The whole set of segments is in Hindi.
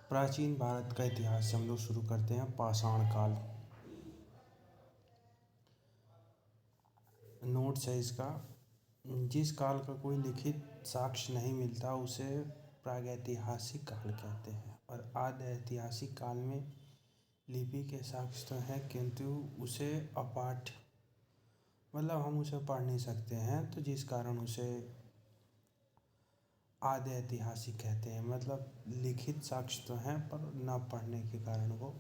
प्राचीन भारत का इतिहास से हम लोग शुरू करते हैं। पाषाण काल नोट्स है इसका। जिस काल का कोई लिखित साक्ष्य नहीं मिलता उसे प्रागैतिहासिक काल कहते हैं, और आद्य ऐतिहासिक काल में लिपि के साक्ष्य तो हैं किंतु उसे अपाठ्य, मतलब हम उसे पढ़ नहीं सकते हैं, तो जिस कारण उसे आद्य ऐतिहासिक कहते हैं। मतलब लिखित साक्ष्य तो हैं पर न पढ़ने के कारण वो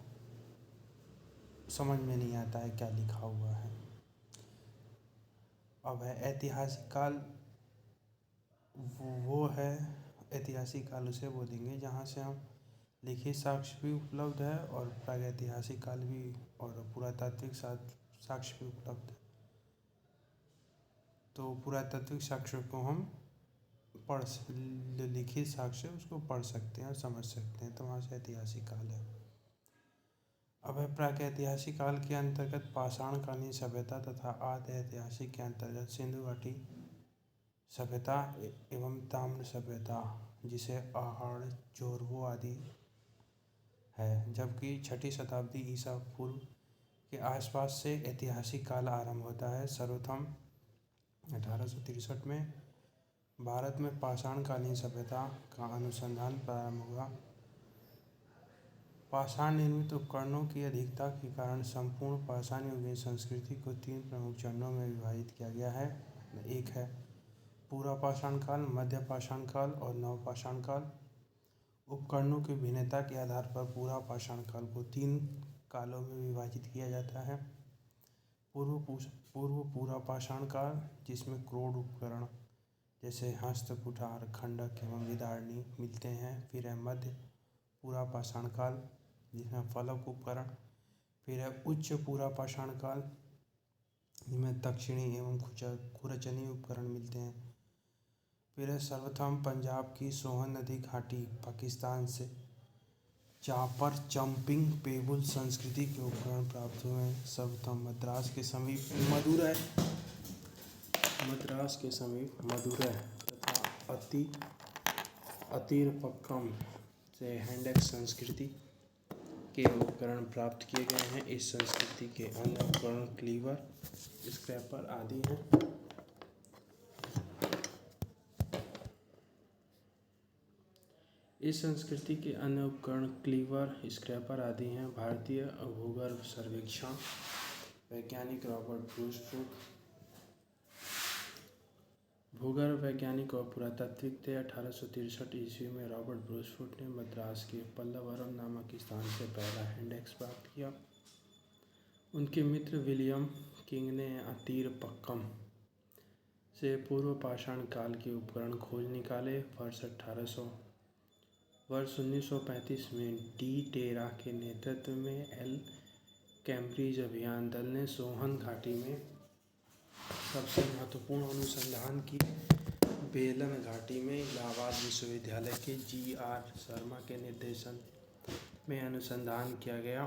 समझ में नहीं आता है क्या लिखा हुआ है। अब है ऐतिहासिक काल, वो है ऐतिहासिक काल उसे बोलेंगे जहाँ से हम लिखित साक्ष्य भी उपलब्ध है और प्रागैतिहासिक काल भी और पुरातात्विक साक्ष्य भी उपलब्ध है। तो पुरातात्विक साक्ष्य को हम लिखित साक्ष्य उसको पढ़ सकते हैं और समझ सकते हैं, तो वहाँ से ऐतिहासिक काल है। अब है प्रागैतिहासिक काल के अंतर्गत पाषाणकालीन सभ्यता तथा आद्य ऐतिहासिक के अंतर्गत सिंधु घाटी सभ्यता एवं ताम्र सभ्यता, जिसे आहड़ जोरवो आदि है। जबकि छठी शताब्दी ईसा पूर्व के आसपास से ऐतिहासिक काल आरंभ होता है। सर्वप्रथम 1863 में भारत में पाषाणकालीन सभ्यता का अनुसंधान प्रारंभ हुआ। पाषाण निर्मित उपकरणों की अधिकता के कारण संपूर्ण पाषाण युगीन संस्कृति को 3 प्रमुख चरणों में विभाजित किया गया है। एक है पूरा पाषाण काल, मध्य पाषाण काल और नवपाषाण काल। उपकरणों की भिन्नता के आधार पर पूरा पाषाण काल को 3 कालों में विभाजित किया जाता है। पूर्व पूरा पाषाण काल, जिसमें क्रोड उपकरण जैसे हस्त, कुठार, खंडक एवं विदारणी मिलते हैं। फिर है मध्य पूरा पाषाण काल, जिसमें फलक उपकरण। फिर है उच्च पूरा पाषाण काल, जिसमें दक्षिणी एवं खुरचनी उपकरण मिलते हैं। फिर है सर्वप्रथम पंजाब की सोहन नदी घाटी, पाकिस्तान से चापर चंपिंग पेबुल संस्कृति के उपकरण प्राप्त हुए हैं। सर्वप्रथम मद्रास के समीप मदुरै तथा अतीरपक्कम से हैंडेक्स संस्कृति के उपकरण प्राप्त किए गए हैं। इस संस्कृति के अन्य उपकरण क्लीवर, स्क्रैपर आदि हैं। इस संस्कृति के अन्य उपकरण क्लीवर, स्क्रैपर आदि हैं। भारतीय भूगर्भ सर्वेक्षण वैज्ञानिक रॉबर्ट ब्रूसफुट भूगर्भ वैज्ञानिक और पुरातात्विक थे। 1863 ईस्वी में रॉबर्ट ब्रूसफुट ने मद्रास के पल्लवरम नामक स्थान से पहला हैंडेक्स प्राप्त किया। उनके मित्र विलियम किंग ने अतीरपक्कम से पूर्व पाषाण काल के उपकरण खोज निकाले। वर्ष 1935 में डी टेरा के नेतृत्व में एल कैम्ब्रिज अभियान दल ने सोहन घाटी में सबसे महत्वपूर्ण अनुसंधान की। बेलन घाटी में इलाहाबाद विश्वविद्यालय के जी.आर. शर्मा के निर्देशन में अनुसंधान किया गया।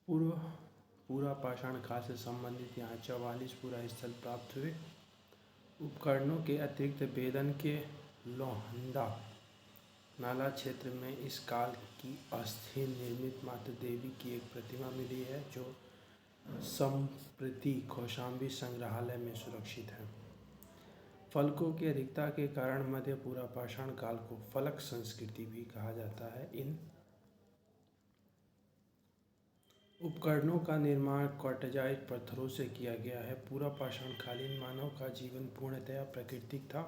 पूरा पाषाण काल से संबंधित यहाँ 44 पूरा स्थल प्राप्त हुए। उपकरणों के अतिरिक्त बेलन के लोहंदा नाला क्षेत्र में इस काल की अस्थि निर्मित माता देवी की एक प्रतिमा मिली है, जो संप्रति कौशाम्बी संग्रहालय में सुरक्षित है। फलकों की अधिकता के कारण मध्य पूरा पाषाण काल को फलक संस्कृति भी कहा जाता है। इन उपकरणों का निर्माण क्वार्टजाइट पत्थरों से किया गया है। पूरा पाषाण कालीन मानव का जीवन पूर्णतया प्राकृतिक था।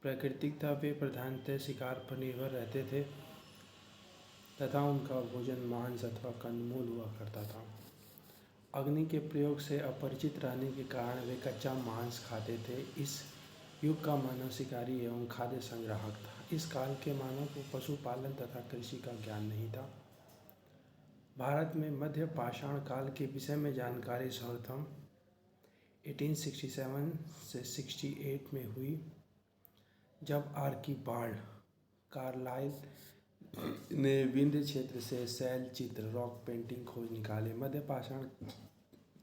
वे प्रधानतः शिकार पर निर्भर रहते थे तथा उनका भोजन मांस अथवा कंदमूल हुआ करता था। अग्नि के प्रयोग से अपरिचित रहने के कारण वे कच्चा मांस खाते थे। इस युग का मानव शिकारी एवं खाद्य संग्राहक था। इस काल के मानव को पशुपालन तथा कृषि का ज्ञान नहीं था। भारत में मध्य पाषाण काल के विषय में जानकारी सर्वप्रथम 1867 से 68 में हुई, जब आर्कीबाल्ड कार्लाइल ने विंध्य क्षेत्र से शैल चित्र रॉक पेंटिंग खोज निकाले। मध्य पाषाण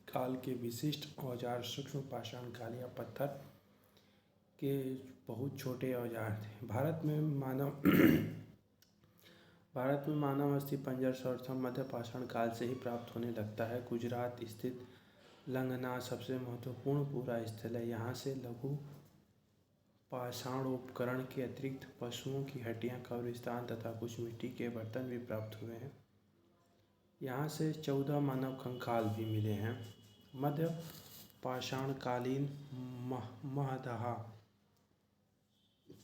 काल के विशिष्ट औजार सूक्ष्म पाषाण काल या पत्थर के बहुत छोटे औजार थे। भारत में मानव अस्थिपंजर सर्वप्रथम मध्य पाषाण काल से ही प्राप्त होने लगता है। गुजरात स्थित लंगनार सबसे महत्वपूर्ण पूरा स्थल है। यहाँ से लघु पाषाण उपकरण के अतिरिक्त पशुओं की हड्डियाँ, कब्रिस्तान तथा कुछ मिट्टी के बर्तन भी प्राप्त हुए हैं। यहाँ से 14 मानव कंकाल भी मिले हैं। मध्य पाषाणकालीन महदहा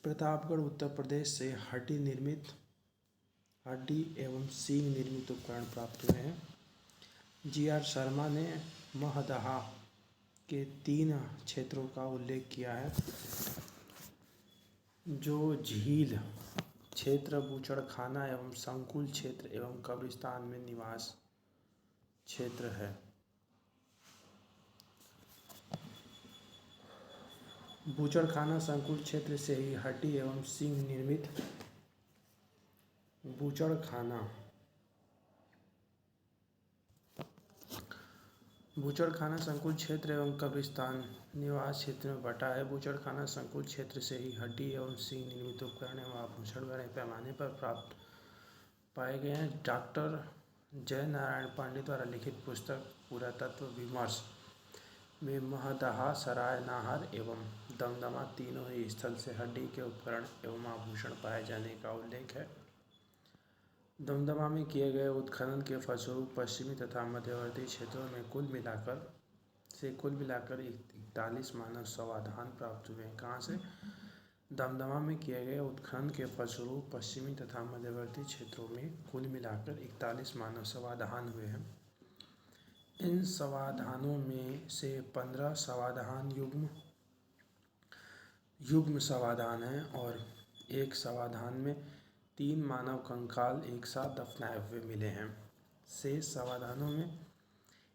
प्रतापगढ़ उत्तर प्रदेश से हड्डी एवं सींग निर्मित उपकरण प्राप्त हुए हैं। जी.आर. शर्मा ने महदहा के 3 क्षेत्रों का उल्लेख किया है, जो झील क्षेत्र, बूचड़खाना एवं संकुल क्षेत्र एवं कब्रिस्तान में निवास क्षेत्र है। बूचड़खाना संकुल क्षेत्र से ही हड्डी एवं सींग निर्मित बूचड़खाना संकुल क्षेत्र एवं कब्रिस्तान निवास क्षेत्र में बटा है। बूचड़खाना संकुल क्षेत्र से ही हड्डी एवं सींग निर्मित उपकरण एवं आभूषण बड़े पैमाने पर प्राप्त पाए गए हैं। डॉक्टर जय नारायण पांडे द्वारा लिखित पुस्तक पुरातत्व विमर्श में महदहा, सराय नाहर एवं दमदमा तीनों ही स्थल से हड्डी के उपकरण एवं आभूषण पाए जाने का उल्लेख है। दमदमा में किए गए उत्खनन के फलस्वरूप पश्चिमी तथा मध्यवर्ती क्षेत्रों में कुल मिलाकर 41 मानव शवाधान प्राप्त हुए हैं। कहाँ से? दमदमा में किए गए उत्खनन के फलस्वरूप पश्चिमी तथा मध्यवर्ती क्षेत्रों में कुल मिलाकर 41 मानव शवाधान हुए हैं। इन शवाधानों में से 15 शवाधान युग्म शवाधान हैं और एक शवाधान में 3 मानव कंकाल एक साथ दफनाए हुए मिले हैं। शेष शवाधानों में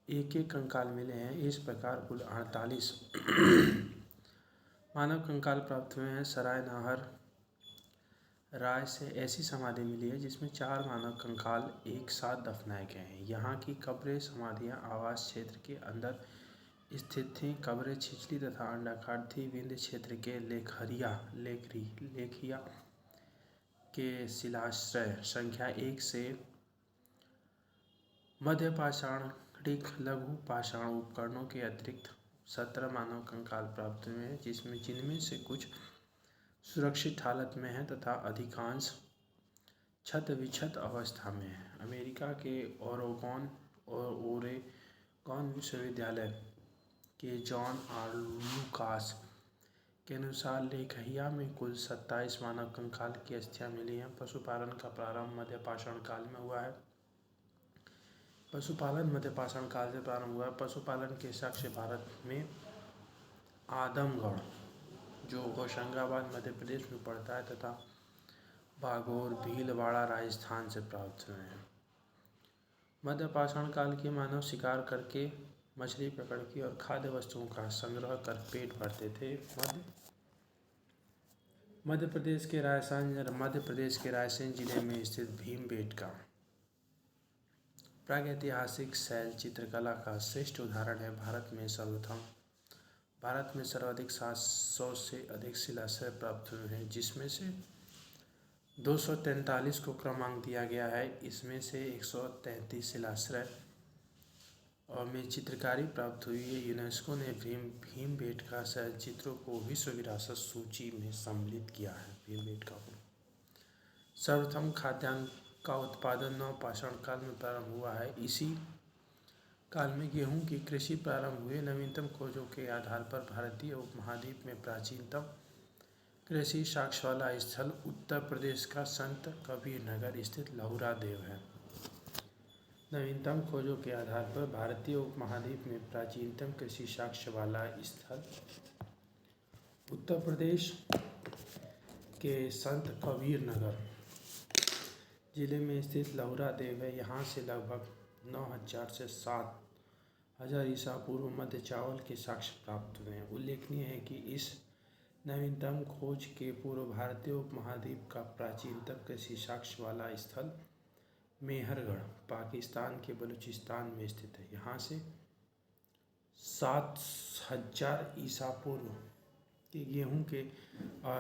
एक कंकाल मिले हैं। इस प्रकार कुल 48 मानव कंकाल प्राप्त हुए हैं। सराय नाहर राय से ऐसी समाधि मिली है जिसमें 4 मानव कंकाल एक साथ दफनाए गए हैं। यहाँ की कब्रें समाधियाँ आवास क्षेत्र के अंदर स्थित थीं। कब्रें छिछली तथा अंडाकार थी। विंध्य क्षेत्र के लेखिया के शिलाश्रय संख्या 1 से मध्य पाषाणिक लघु पाषाण उपकरणों के अतिरिक्त 17 मानव कंकाल प्राप्त हुए हैं, जिनमें से कुछ सुरक्षित हालत में हैं तथा अधिकांश क्षत विक्षत अवस्था में है। अमेरिका के ओरेगॉन विश्वविद्यालय के जॉन आर लूकास के अनुसार लेखहिया में कुल 27 मानव कंकाल की अस्थियां मिली हैं। पशुपालन का प्रारंभ मध्य पाषाण काल में हुआ है। पशुपालन मध्य पाषाण काल से प्रारंभ हुआ है। पशुपालन के साक्ष्य भारत में आदमगढ़, जो होशंगाबाद मध्य प्रदेश में पड़ता है, तथा बागोर, भीलवाड़ा राजस्थान से प्राप्त हुए हैं। मध्य पाषाण काल के मानव शिकार करके मछली पकड़ के और खाद्य वस्तुओं का संग्रह कर पेट भरते थे। मध्य प्रदेश के रायसेन जिले में स्थित भीमबेटका प्रागैतिहासिक शैल चित्रकला का श्रेष्ठ उदाहरण है। भारत में सर्वाधिक 700 से अधिक शिलाश्रय प्राप्त हुए हैं, जिसमें से 243 को क्रमांक दिया गया है। इसमें से 133 शिलाश्रय और में चित्रकारी प्राप्त हुई है। यूनेस्को ने भीमबेटका शैल चित्रों को विश्व विरासत सूची में सम्मिलित किया है। भीमबेटका को सर्वप्रथम खाद्यान्न का उत्पादन नवपाषाण काल में प्रारंभ हुआ है। इसी काल में गेहूं की कृषि प्रारंभ हुई। नवीनतम खोजों के आधार पर भारतीय उपमहाद्वीप में प्राचीनतम कृषि साक्ष्य वाला स्थल उत्तर प्रदेश का संत कबीर नगर स्थित लहुरा देव है। नवीनतम खोजों के आधार पर भारतीय उपमहाद्वीप में प्राचीनतम कृषि साक्ष्य वाला स्थल उत्तर प्रदेश के संत कबीर नगर जिले में स्थित लहुरा देव है। यहाँ से लगभग 9000 से 7000 ईसा पूर्व मध्य चावल के साक्ष्य प्राप्त हुए हैं। उल्लेखनीय है कि इस नवीनतम खोज के पूर्व भारतीय उपमहाद्वीप का प्राचीनतम कृषि साक्ष्य वाला स्थल मेहरगढ़ पाकिस्तान के बलूचिस्तान में स्थित है। यहाँ से 7000 ईसा पूर्व के गेहूं के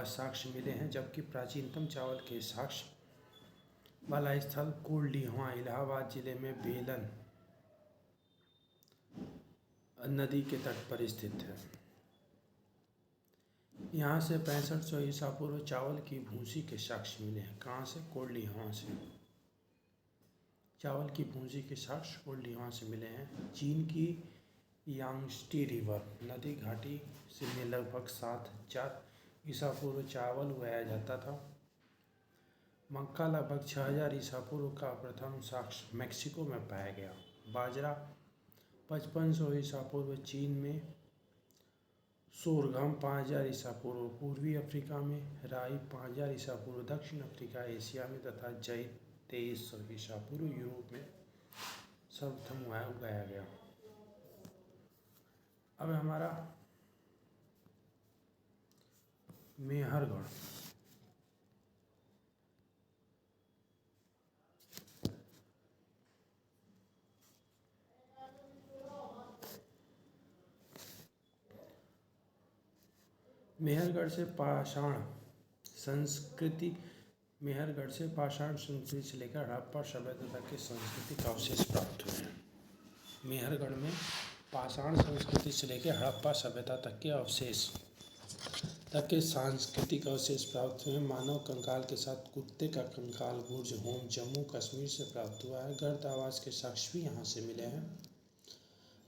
साक्ष्य मिले हैं, जबकि प्राचीनतम चावल के साक्ष्य वाला स्थल कोल्डीहा इलाहाबाद जिले में बेलन नदी के तट पर स्थित है। यहाँ से 6500 ईसा पूर्व चावल की भूसी के साक्ष्य मिले हैं। कहाँ से? कोल्डीहा से। चावल की भूसी के साक्ष्य कोल्डीहा से मिले हैं। चीन की यांगस्टी रिवर नदी घाटी से में लगभग 7000 ईसा पूर्व चावल उगाया जाता था। मक्का लगभग 6000 ईसा पूर्व का प्रथम साक्ष्य मैक्सिको में पाया गया। बाजरा 5500 ईसा पूर्व चीन में, सोरघम 5000 ईसा पूर्व पूर्वी अफ्रीका में, राई 5000 ईसा पूर्व दक्षिण अफ्रीका एशिया में तथा जई 2300 ईसा पूर्व यूरोप में सर्वप्रथम उगाया गया। अब हमारा मेहरगढ़। मेहरगढ़ से पाषाण संस्कृति मेहरगढ़ से पाषाण संस्कृति से लेकर हड़प्पा सभ्यता तक के सांस्कृतिक अवशेष प्राप्त हुए हैं। मेहरगढ़ में पाषाण संस्कृति से लेकर हड़प्पा सभ्यता तक के सांस्कृतिक अवशेष प्राप्त हुए। मानव कंकाल के साथ कुत्ते का कंकाल बुर्ज होम जम्मू कश्मीर से प्राप्त हुआ है। गर्द आवास के साक्ष्य भी यहाँ से मिले हैं।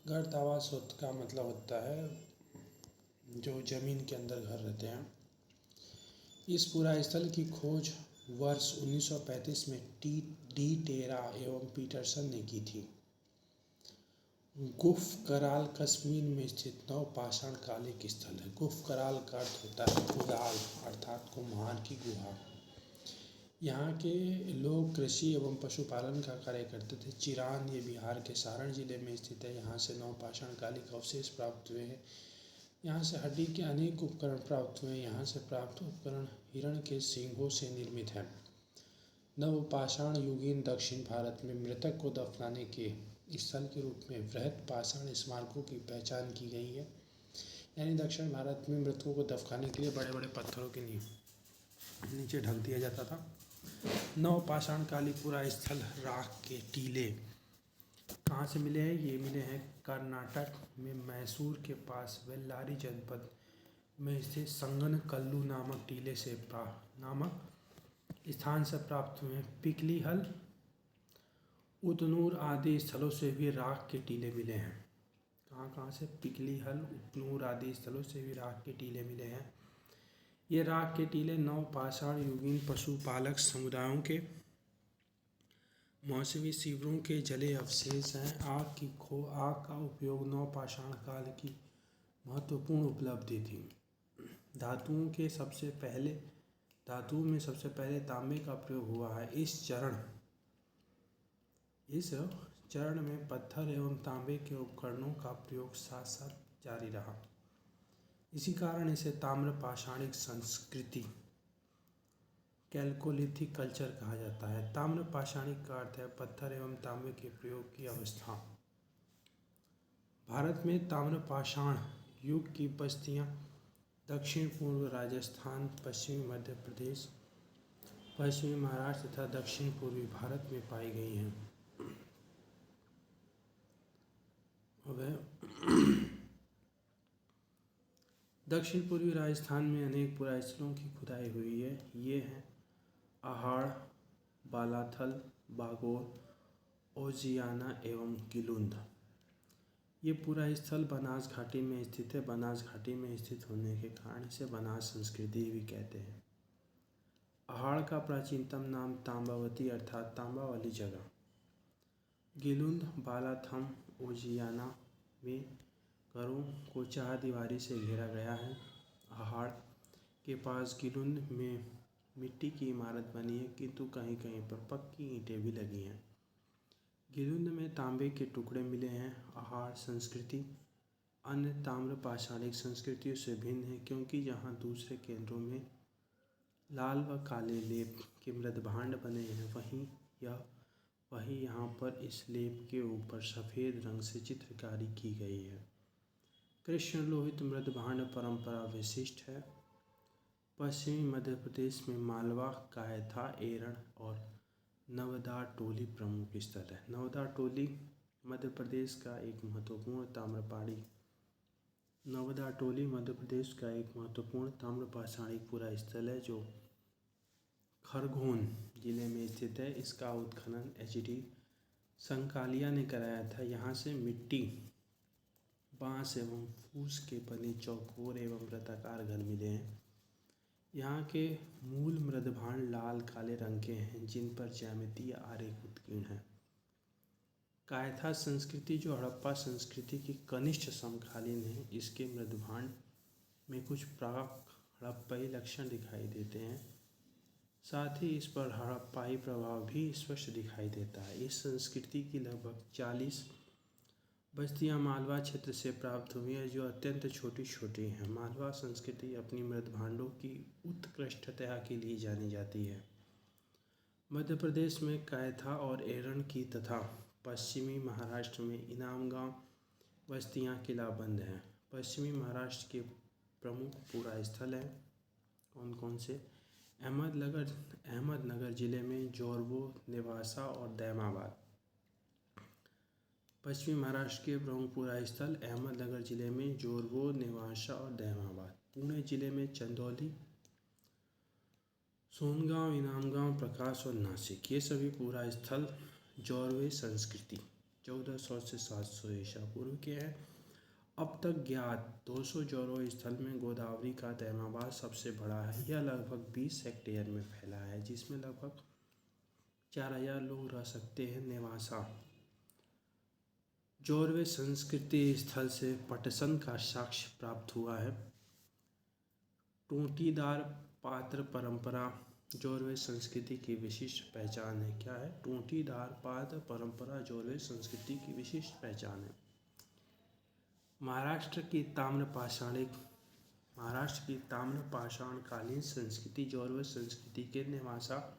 गर्द आवास का मतलब होता है जो जमीन के अंदर घर रहते हैं। इस पुरा स्थल की खोज वर्ष 1935 में डी टेरा एवं पीटरसन ने की थी। गुफ कराल कश्मीर में स्थित नव पाषाण काल एक स्थल है। गुफ कराल का अर्थ होता है कुदाल अर्थात कुम्हार की गुहा। यहाँ के लोग कृषि एवं पशुपालन का कार्य करते थे। चिरान ये बिहार के सारण जिले में स्थित है। यहाँ से नव पाषाण कालिक अवशेष प्राप्त हुए हैं। यहाँ से हड्डी के अनेक उपकरण प्राप्त हुए। यहाँ से प्राप्त उपकरण हिरण के सींगों से निर्मित हैं। नवपाषाण युगीन दक्षिण भारत में मृतक को दफनाने के स्थल के रूप में वृहत पाषाण स्मारकों की पहचान की गई है। यानी दक्षिण भारत में मृतकों को दफनाने के लिए बड़े बड़े पत्थरों के नीचे ढक दिया जाता था। नवपाषाण कालीपुरा स्थल राख के टीले कहाँ से मिले हैं? ये मिले हैं कर्नाटक में मैसूर के पास बेल्लारी जनपद में स्थित संगनकल्लू नामक टीले से नामक स्थान से प्राप्त हुए। पिकलीहल उतनूर आदि स्थलों से भी राख के टीले मिले हैं। कहाँ से? पिकलीहल उतनूर आदि स्थलों से भी राख के टीले मिले हैं। ये राख के टीले नवपाषाण युगीन पशुपालक समुदायों के मौसमी शिविरों के जले अवशेष हैं। आग का उपयोग नवपाषाण काल की महत्वपूर्ण उपलब्धि थी। धातुओं में सबसे पहले तांबे का प्रयोग हुआ है। इस चरण में पत्थर एवं तांबे के उपकरणों का प्रयोग साथ साथ जारी रहा। इसी कारण इसे ताम्र पाषाणिक संस्कृति कैल्कोलिथिक कल्चर कहा जाता है। ताम्र पाषाणिक का अर्थ है पत्थर एवं तांबे के प्रयोग की अवस्था। भारत में ताम्र पाषाण युग की बस्तियां दक्षिण पूर्व राजस्थान, पश्चिमी मध्य प्रदेश, पश्चिमी महाराष्ट्र तथा दक्षिण पूर्वी भारत में पाई गई हैं। दक्षिण पूर्वी राजस्थान में अनेक पुरास्थलों की खुदाई हुई है। ये हैं अहाड़, बालाथल, बागोर, ओजियाना एवं गिलुंध। ये पूरा स्थल बनास घाटी में स्थित है। बनास घाटी में स्थित होने के कारण इसे बनास संस्कृति भी कहते हैं। अहाड़ का प्राचीनतम नाम तांबावती अर्थात तांबा वाली जगह। गिलुंध, बालाथम, ओजियाना में घरों को चारदीवारी से घेरा गया है। अहाड़ के पास गिलुंध में मिट्टी की इमारत बनी है, किंतु कहीं कहीं पर पक्की ईंटें भी लगी हैं। गिलुंध में तांबे के टुकड़े मिले हैं। अहाड़ संस्कृति अन्य ताम्र पाषाणिक संस्कृतियों से भिन्न है, क्योंकि यहाँ दूसरे केंद्रों में लाल व काले लेप के मृदभांड बने हैं, वहीं यहाँ पर इस लेप के ऊपर सफ़ेद रंग से चित्रकारी की गई है। कृष्ण लोहित मृदभांड परंपरा विशिष्ट है। पश्चिमी मध्य प्रदेश में मालवा, कायथा, एरण और नवदा टोली प्रमुख स्थल है। नवदा टोली मध्य प्रदेश का एक महत्वपूर्ण ताम्रपाषाणी पुरा स्थल है जो खरगोन जिले में स्थित है। इसका उत्खनन एच.डी. संकालिया ने कराया था। यहाँ से मिट्टी, बांस एवं फूस के बने चौकोर एवं वृत्ताकार घर मिले हैं। यहाँ के मूल मृदभांड लाल काले रंग के हैं जिन पर ज्यामितीय आरेख उत्कीर्ण है। कायथा संस्कृति जो हड़प्पा संस्कृति की कनिष्ठ समकालीन है, इसके मृदभांड में कुछ प्राक हड़प्पाई लक्षण दिखाई देते हैं। साथ ही इस पर हड़प्पाई प्रभाव भी स्पष्ट दिखाई देता है। इस संस्कृति की लगभग 40 बस्तियां मालवा क्षेत्र से प्राप्त हुई हैं जो अत्यंत छोटी छोटी हैं। मालवा संस्कृति अपनी मृदभांडों की उत्कृष्टता के लिए जानी जाती है। मध्य प्रदेश में कायथा और एरण की तथा पश्चिमी महाराष्ट्र में इनामगांव बस्तियां किलाबंद हैं। पश्चिमी महाराष्ट्र के प्रमुख पुरा स्थल हैं कौन कौन से? अहमदनगर जिले में जोरबो, नेवासा और दैमाबाद। पश्चिमी महाराष्ट्र के प्रमुख पुरा स्थल अहमदनगर जिले में जोरबो, नेवासा और दैमाबाद। पुणे जिले में चंदौली, सोनगांव, इनामगांव, प्रकाश और नासिक। ये सभी पुरा स्थल जोरवे संस्कृति 1400 से 700 ईसा पूर्व के हैं। अब तक ज्ञात 200 जोरवे स्थल में गोदावरी का दैमाबाद सबसे बड़ा है। यह लगभग 20 हेक्टेयर में फैला है जिसमें लगभग 4000 लोग रह सकते हैं। नेवासा जोरवे संस्कृति स्थल से पटसन का साक्ष्य प्राप्त हुआ है। टूटीदार पात्र परंपरा जोरवे संस्कृति की विशिष्ट पहचान है। क्या है? टूटीदार पात्र परंपरा जोरवे संस्कृति की विशिष्ट पहचान है। महाराष्ट्र की ताम्रपाषाणकालीन संस्कृति जोरवे संस्कृति के नेवासा,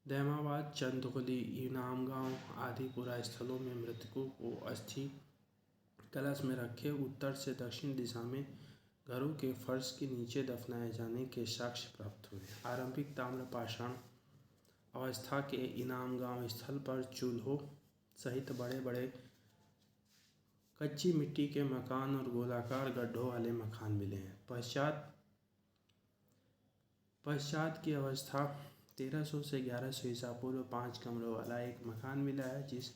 दैमाबाद, चंदौली, इनामगांव आदि पुरा स्थलों में मृतकों को अस्थि कलश में रखे उत्तर से दक्षिण दिशा में घरों के फर्श के नीचे दफनाए जाने के साक्ष्य प्राप्त हुए। आरंभिक ताम्रपाषाण अवस्था के इनामगांव स्थल पर चूल्हों सहित बड़े बड़े कच्ची मिट्टी के मकान और गोलाकार गड्ढों वाले मकान मिले हैं। पश्चात की अवस्था 1300 से 1100 ईसा पूर्व 5 कमरों वाला एक मकान मिला है जिस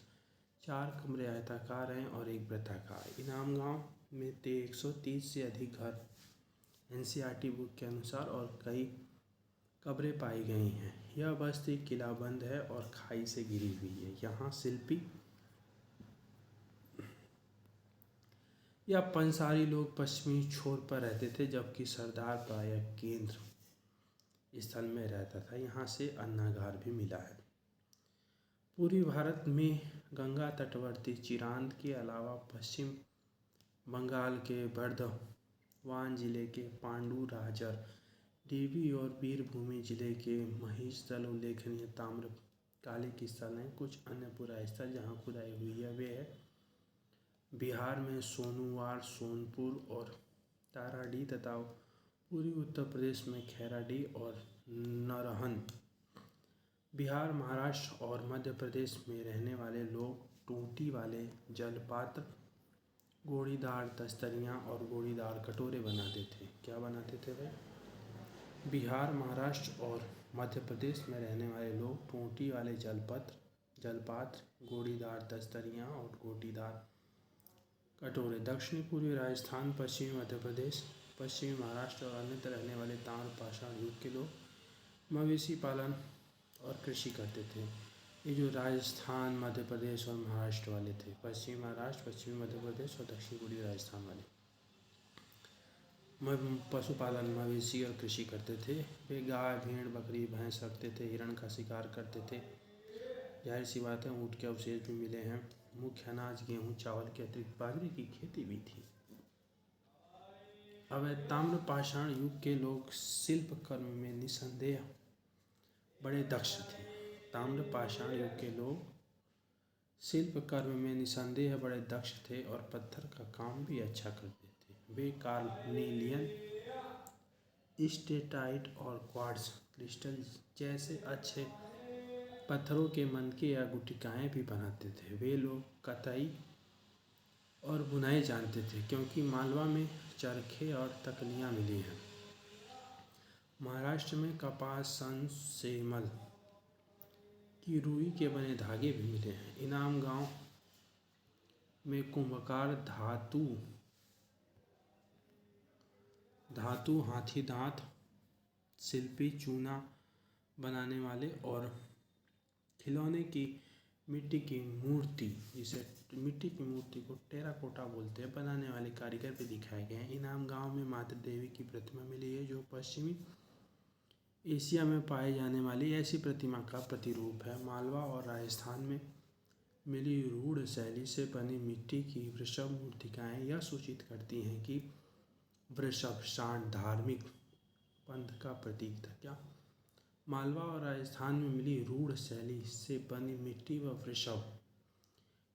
4 कमरे आयताकार हैं और एक वृत्ताकार। इनामगांव में 130 से अधिक घर एनसीईआरटी बुक के अनुसार और कई कब्रें पाई गई हैं। यह बस्ती किलाबंद है और खाई से घिरी हुई है। यहाँ शिल्पी या पंसारी लोग पश्चिमी छोर पर रहते थे जबकि सरदार प्रायः केंद्र स्थल में रहता था। यहाँ से अन्नागार भी मिला है। पूर्वी भारत में गंगा तटवर्ती चिरांद के अलावा पश्चिम बंगाल के बर्धवान जिले के पांडुराजर, डीवी और वीरभूमि जिले के महिषदल उल्लेखनीय ताम्रकालिक स्थल हैं। कुछ अन्य पुरा स्थल जहाँ खुदाई हुई है वे है बिहार में सोनूवार, सोनपुर और ताराडी तथा पूर्वी उत्तर प्रदेश में खैराडी और नरहन। बिहार, महाराष्ट्र और मध्य प्रदेश में रहने वाले लोग टूटी वाले जलपात्र, गोड़ीदार दस्तरियाँ और गोड़ीदार कटोरे बनाते थे। क्या बनाते थे भाई? बिहार, महाराष्ट्र और मध्य प्रदेश में रहने वाले लोग टूटी वाले जलपात्र, गोड़ीदार दस्तरियाँ और गोटीदार कटोरे। दक्षिणी पूर्वी राजस्थान, पश्चिमी मध्य प्रदेश, पश्चिमी महाराष्ट्र और अन्यत्र रहने वाले ताम्रपाषाण युग के लोग मवेशी पालन और कृषि करते थे। ये जो राजस्थान, मध्य प्रदेश और महाराष्ट्र वाले थे, पश्चिमी महाराष्ट्र, पश्चिमी मध्य प्रदेश और दक्षिणी पूर्वी राजस्थान वाले पशुपालन, मवेशी और कृषि करते थे। वे गाय, भेड़, बकरी, भैंस रखते थे, हिरण का शिकार करते थे। जाहिर सी बात है ऊँट के अवशेष भी मिले हैं। मुख्य अनाज गेहूँ, चावल के अतिरिक्त बाजरे की खेती भी थी। अब ताम्रपाषाण युग के लोग शिल्प कर्म में निसंदेह बड़े दक्ष थे। ताम्रपाषाण युग के लोग शिल्प कर्म में निसंदेह बड़े दक्ष थे और पत्थर का काम भी अच्छा करते थे। वे कार्नेलियन, स्टेटाइट और क्वार्ट्ज क्रिस्टल जैसे अच्छे पत्थरों के मनके या गुटिकाएँ भी बनाते थे। वे लोग कताई और बुनाई जानते थे क्योंकि मालवा में चरखे और तकनियाँ मिली हैं। महाराष्ट्र में कपास, सन, सेमल की रुई के बने धागे भी मिले हैं। इनाम गांव में कुंभकार, धातु हाथी दांत शिल्पी, चूना बनाने वाले और खिलौने की मिट्टी की मूर्ति, जिसे मिट्टी की मूर्ति को टेराकोटा बोलते हैं, बनाने वाले कारीगर भी दिखाए गए हैं। इनाम गांव में माता देवी की प्रतिमा मिली है जो पश्चिमी एशिया में पाए जाने वाली ऐसी प्रतिमा का प्रतिरूप है। मालवा और राजस्थान में मिली रूढ़ शैली से बनी मिट्टी की वृषभ मूर्तिकाएँ यह सूचित करती हैं कि वृषभ सांड धार्मिक पंथ का प्रतीक था। क्या मालवा और राजस्थान में मिली रूढ़ शैली से बनी मिट्टी व वृषभ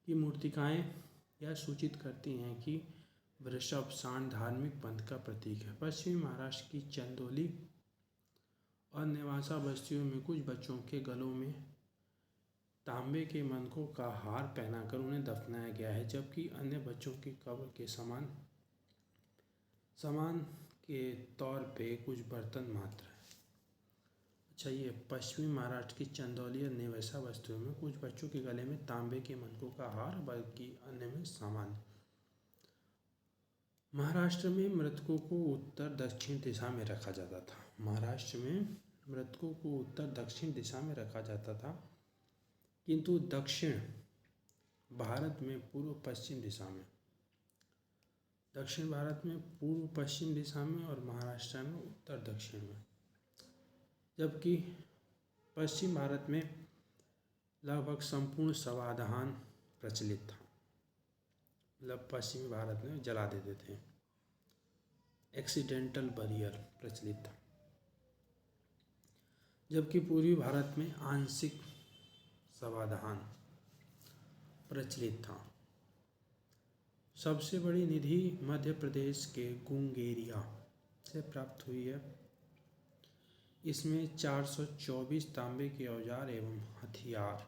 की मूर्तिकाएँ यह सूचित करती हैं कि वृषभ सांड धार्मिक पंथ का प्रतीक है। पश्चिमी महाराष्ट्र की चंदौली और नेवासा बस्तियों में कुछ बच्चों के गलों में तांबे के मनकों का हार पहनाकर उन्हें दफनाया गया है, जबकि अन्य बच्चों की कब्र के समान के तौर पे कुछ बर्तन मात्र हैं। अच्छा, ये पश्चिमी महाराष्ट्र की चंदौली और नेवासा बस्तियों में कुछ बच्चों के गले में तांबे के मनकों का हार, बल्कि अन्य में सामान। महाराष्ट्र में मृतकों को उत्तर दक्षिण दिशा में रखा जाता था। महाराष्ट्र में मृतकों को उत्तर दक्षिण दिशा में रखा जाता था, किंतु दक्षिण भारत में पूर्व पश्चिम दिशा में। दक्षिण भारत में पूर्व पश्चिम दिशा में और महाराष्ट्र में उत्तर दक्षिण में, जबकि पश्चिम भारत में लगभग संपूर्ण शवाधान प्रचलित था। मतलब पश्चिमी भारत में जला देते थे, एक्सीडेंटल बरियर प्रचलित था, जबकि पूर्वी भारत में आंशिक शवाधान प्रचलित था। सबसे बड़ी निधि मध्य प्रदेश के गुंगेरिया से प्राप्त हुई है। इसमें 424 तांबे के औजार एवं हथियार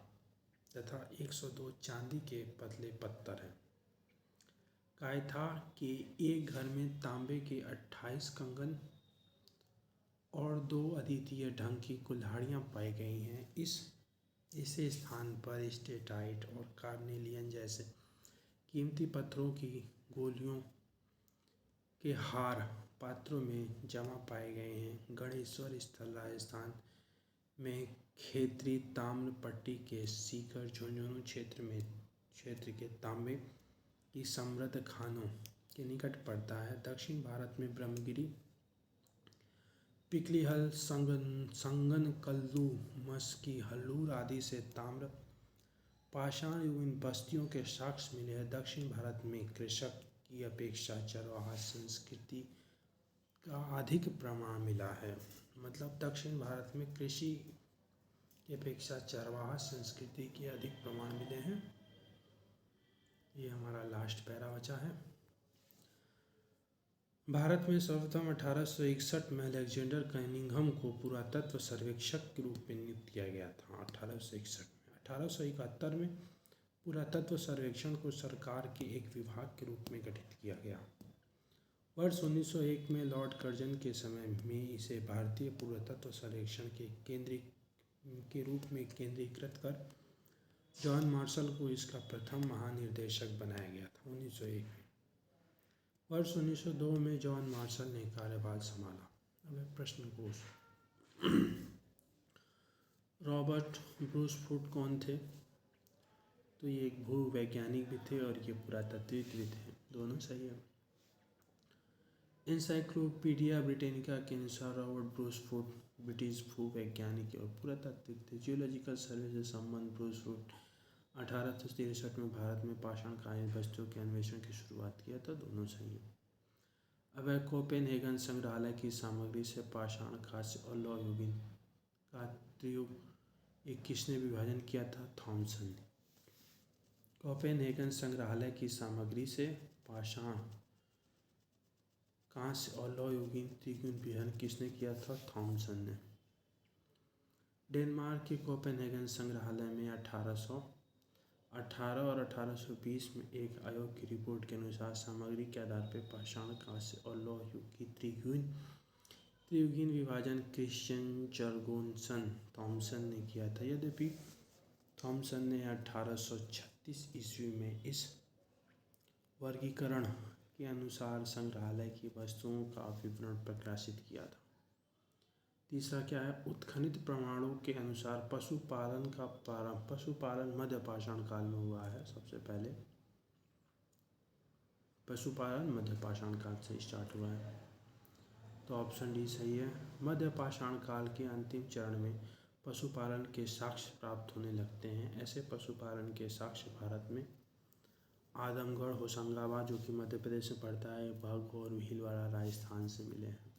तथा 102 चांदी के पतले पत्थर हैं। कायथा के एक घर में तांबे के 28 कंगन और 2 अद्वितीय ढंग की कुल्हाड़ियाँ पाई गई हैं। इसी स्थान पर स्टेटाइट और कार्नेलियन जैसे कीमती पत्थरों की गोलियों के हार पात्रों में जमा पाए गए हैं। गणेश्वर स्थल राजस्थान में खेतरी ताम्र पट्टी के सीकर झुंझुनू क्षेत्र के तांबे की समृद्ध खानों के निकट पड़ता है। दक्षिण भारत में ब्रह्मगिरी, पिकलीहल, संगनकल्लू, मस्की, हल्लूर आदि से ताम्र पाषाण युगीन बस्तियों के साक्ष्य मिले हैं। दक्षिण भारत में कृषक की अपेक्षा चरवाहा संस्कृति का अधिक प्रमाण मिला है। मतलब दक्षिण भारत में कृषि की अपेक्षा चरवाहा संस्कृति के अधिक प्रमाण मिले हैं। ये हमारा लास्ट पैरा बचा है। भारत में सर्वप्रथम 1861 में अलेक्जेंडर कनिंघम को पुरातत्व सर्वेक्षक के रूप में नियुक्त किया गया था। 1861 में 1871 में पुरातत्व सर्वेक्षण को सरकार के एक विभाग के रूप में गठित किया गया। वर्ष 1901 में लॉर्ड कर्जन के समय में इसे भारतीय पुरातत्व सर्वेक्षण के रूप में केंद्रीकृत कर जॉन मार्शल को इसका प्रथम महानिर्देशक बनाया गया था 1901 में। वर्ष 1902 में जॉन मार्शल ने कार्यभार संभाला। अब प्रश्न कोश। रॉबर्ट ब्रूसफुट कौन थे? तो ये एक भूवैज्ञानिक भी थे और ये पुरातत्वविद भी थे, दोनों सही है। एनसाइक्लोपीडिया ब्रिटेनिका के अनुसार रॉबर्ट ब्रूसफुट ब्रिटिश भूवैज्ञानिक और पुरातत्वविद थे। जियोलॉजिकल सर्वे से संबंध ब्रूसफुट 1863 में भारत में पाषाणकालीन बस्तियों के अन्वेषण की शुरुआत किया था, दोनों सही है। अब कोपेनहेगन संग्रहालय की सामग्री से पाषाण, कांस्य और लौह युगीन का त्रियुग एक किसने विभाजन किया था? थॉमसन ने। कोपेनहेगन संग्रहालय की सामग्री से पाषाण, कांस्य और लौह युगीन त्रिकोण विहरण किसने किया था? थॉमसन ने। डेनमार्क के कोपेनहेगन संग्रहालय में 1818 और 1820 में एक आयोग की रिपोर्ट के अनुसार सामग्री के आधार पर पाषाण, कांस्य और लौह युग की त्रियुगीन विभाजन क्रिश्चियन जर्गोनसन थॉमसन ने किया था। यद्यपि थॉमसन ने 1836 ईस्वी में इस वर्गीकरण के अनुसार संग्रहालय की वस्तुओं का विवरण प्रकाशित किया था। तीसरा क्या है? उत्खनित प्रमाणों के अनुसार पशुपालन का प्रारंभ पशुपालन मध्य पाषाण काल में हुआ है। सबसे पहले पशुपालन मध्य पाषाण काल से स्टार्ट हुआ है, तो ऑप्शन डी सही है। मध्य पाषाण काल के अंतिम चरण में पशुपालन के साक्ष्य प्राप्त होने लगते हैं। ऐसे पशुपालन के साक्ष्य भारत में आदमगढ़, होशंगाबाद जो कि मध्य प्रदेश में पड़ता है, भग और भीलवाड़ा राजस्थान से मिले हैं।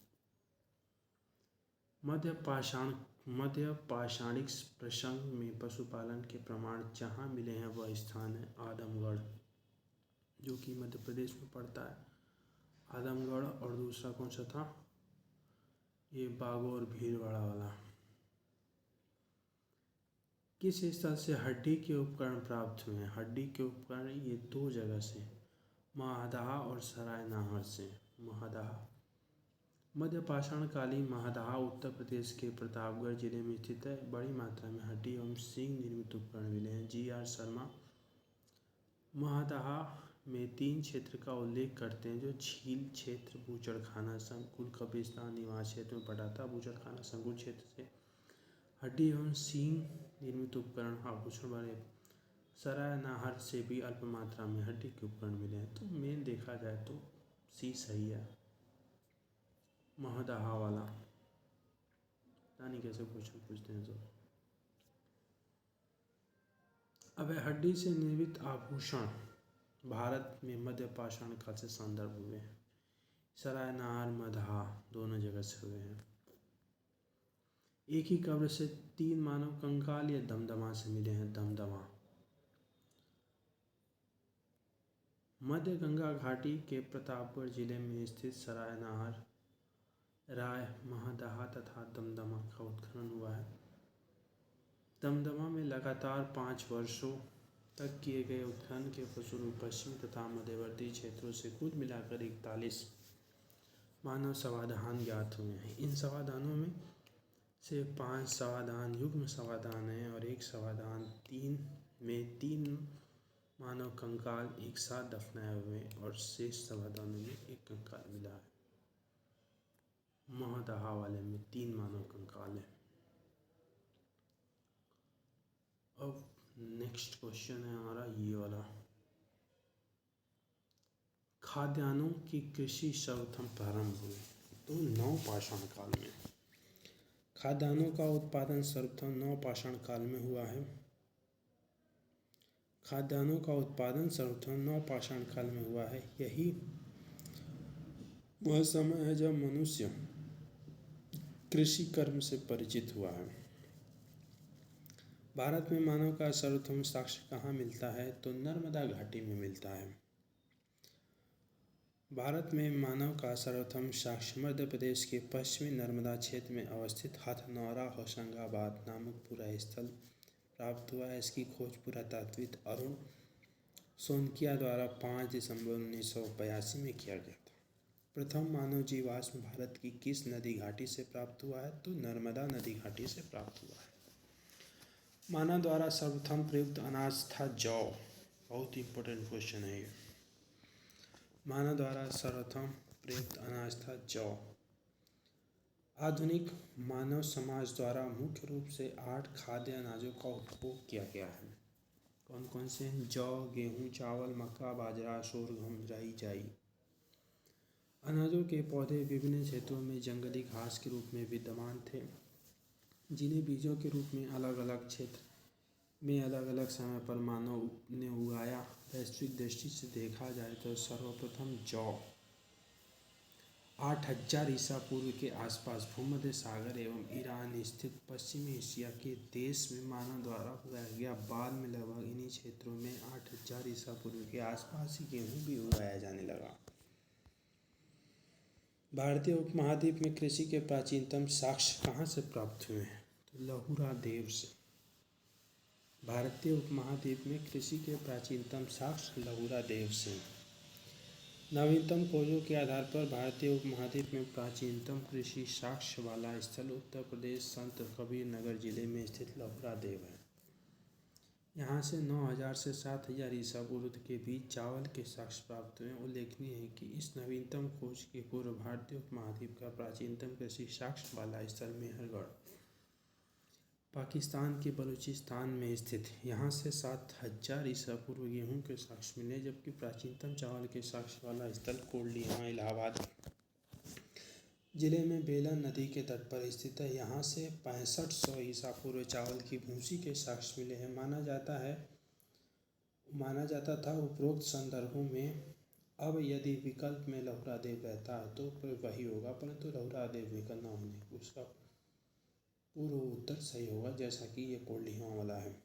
मध्य पाषाणिक प्रसंग में पशुपालन के प्रमाण जहाँ मिले हैं वह स्थान है आदमगढ़ जो कि मध्य प्रदेश में पड़ता है, आदमगढ़। और दूसरा कौन सा था? ये बागोर भीलवाड़ा वाला। किस स्थल से हड्डी के उपकरण प्राप्त हुए हैं? हड्डी के उपकरण ये दो जगह से, महादाह और सराय नाहर से। महादाह मध्य पाषाणकालीन महादाह उत्तर प्रदेश के प्रतापगढ़ जिले में स्थित है। बड़ी मात्रा में हड्डी एवं सींग निर्मित उपकरण मिले हैं। जी.आर. शर्मा महादाह में 3 क्षेत्र का उल्लेख करते हैं जो झील क्षेत्र, बूचड़खाना संकुल, कब्रिस्तान निवास क्षेत्र में पड़ा था। बूचड़खाना संकुल क्षेत्र से हड्डी एवं सींग निर्मित उपकरण, आभूषण वाले सराय नाहर से भी अल्प मात्रा में हड्डी के उपकरण मिले हैं। तो मेन देखा जाए तो सी सही है, महादाह वाला। पता नहीं कैसे क्वेश्चन पूछते हैं। तो अब हड्डी से निर्मित आभूषण भारत में मध्य पाषाण काल से संदर्भ हुए हैं। सराय नाहर, मधाह दोनों जगह से हुए हैं। एक ही कब्र से 3 मानव कंकाल या दमदमा से मिले हैं। दमदमा मध्य गंगा घाटी के प्रतापगढ़ जिले में स्थित सराय नाहर, राय, महादाह तथा दमदमा का उत्खनन हुआ है। दमदमा में लगातार 5 वर्षों तक किए गए उत्खनन के फलस्वरूप पश्चिमी तथा मध्यवर्ती क्षेत्रों से कुल मिलाकर 41 मानव समाधान ज्ञात हुए हैं। इन समाधानों में से 5 समाधान युग्म समाधान हैं और एक समाधान 3 में 3 मानव कंकाल एक साथ दफनाए हुए हैं और शेष समाधानों में एक कंकाल मिला है। महादाह वाले में 3 मानव कंकाल है। अब नेक्स्ट क्वेश्चन है हमारा ये वाला, खाद्यान्नों की कृषि सर्वप्रथम प्रारंभ हुई तो नवपाषाण काल में। खाद्यान्नों का उत्पादन सर्वप्रथम नवपाषाण काल में हुआ है। खाद्यान्नों का उत्पादन सर्वप्रथम नवपाषाण काल में हुआ है। यही वह समय है जब मनुष्य कृषि कर्म से परिचित हुआ है। भारत में मानव का सर्वप्रथम साक्ष्य कहाँ मिलता है? तो नर्मदा घाटी में मिलता है। भारत में मानव का सर्वप्रथम साक्ष्य मध्य प्रदेश के पश्चिमी नर्मदा क्षेत्र में अवस्थित हथनौरा होशंगाबाद नामक पूरा स्थल प्राप्त हुआ है। इसकी खोज पुरातात्विक अरुण सोनकिया द्वारा 5 दिसंबर 1982 में किया गया था। प्रथम मानव जीवाश्म भारत की किस नदी घाटी से प्राप्त हुआ है? तो नर्मदा नदी घाटी से प्राप्त हुआ है। मानव द्वारा सर्वप्रथम प्रयुक्त अनाज था जौ। बहुत इंपॉर्टेंट क्वेश्चन है ये। मानव द्वारा सर्वप्रथम प्रयुक्त अनाज था जौ। आधुनिक मानव समाज द्वारा मुख्य रूप से 8 खाद्य अनाजों का उपभोग किया गया है। कौन कौन से हैं? जौ, गेहूँ, चावल, मक्का, बाजरा, सोरगम, राई, जाई। अनाजों के पौधे विभिन्न क्षेत्रों में जंगली घास के रूप में विद्यमान थे, जिन्हें बीजों के रूप में अलग अलग क्षेत्र में अलग अलग समय पर मानव ने उगाया। वैश्विक दृष्टि से देखा जाए तो सर्वप्रथम जौ 8000 ईसा पूर्व के आसपास भूमध्य सागर एवं ईरान स्थित पश्चिमी एशिया के देश में मानव द्वारा उगाया गया। बाद में लगभग इन्हीं क्षेत्रों में 8000 ईसा पूर्व के आसपास ही गेहूँ भी उगाया जाने लगा। भारतीय उपमहाद्वीप में कृषि के प्राचीनतम साक्ष्य कहाँ से प्राप्त हुए हैं? तो लहुरा देव से। भारतीय उपमहाद्वीप में कृषि के प्राचीनतम साक्ष्य लहुरा देव से। नवीनतम खोजों के आधार पर भारतीय उपमहाद्वीप में प्राचीनतम कृषि साक्ष्य वाला स्थल उत्तर प्रदेश संत कबीर नगर जिले में स्थित लहुरा देव है। यहाँ से 9000 से 7000 ईसा पूर्व के बीच चावल के साक्ष्य प्राप्त हुए। उल्लेखनीय है कि इस नवीनतम खोज के पूर्व भारतीय उपमहाद्वीप का प्राचीनतम कृषि साक्ष्य वाला स्थल मेहरगढ़ पाकिस्तान के बलूचिस्तान में स्थित है। यहाँ से 7000 ईसा पूर्व गेहूँ के साक्ष्य मिले, जबकि प्राचीनतम चावल के साक्ष्य वाला स्थल कोल्डियाँ इलाहाबाद जिले में बेलन नदी के तट पर स्थित है। यहाँ से 6500 ईसा पूर्व चावल की भूसी के साक्ष्य मिले हैं। माना जाता था उपरोक्त संदर्भों में अब यदि विकल्प में लहुरा देव रहता है तो वही होगा, परंतु लहुरा देव विकल्प न होने उसका पूर्व उत्तर सही होगा, जैसा कि ये कोल्डियाँ वाला है।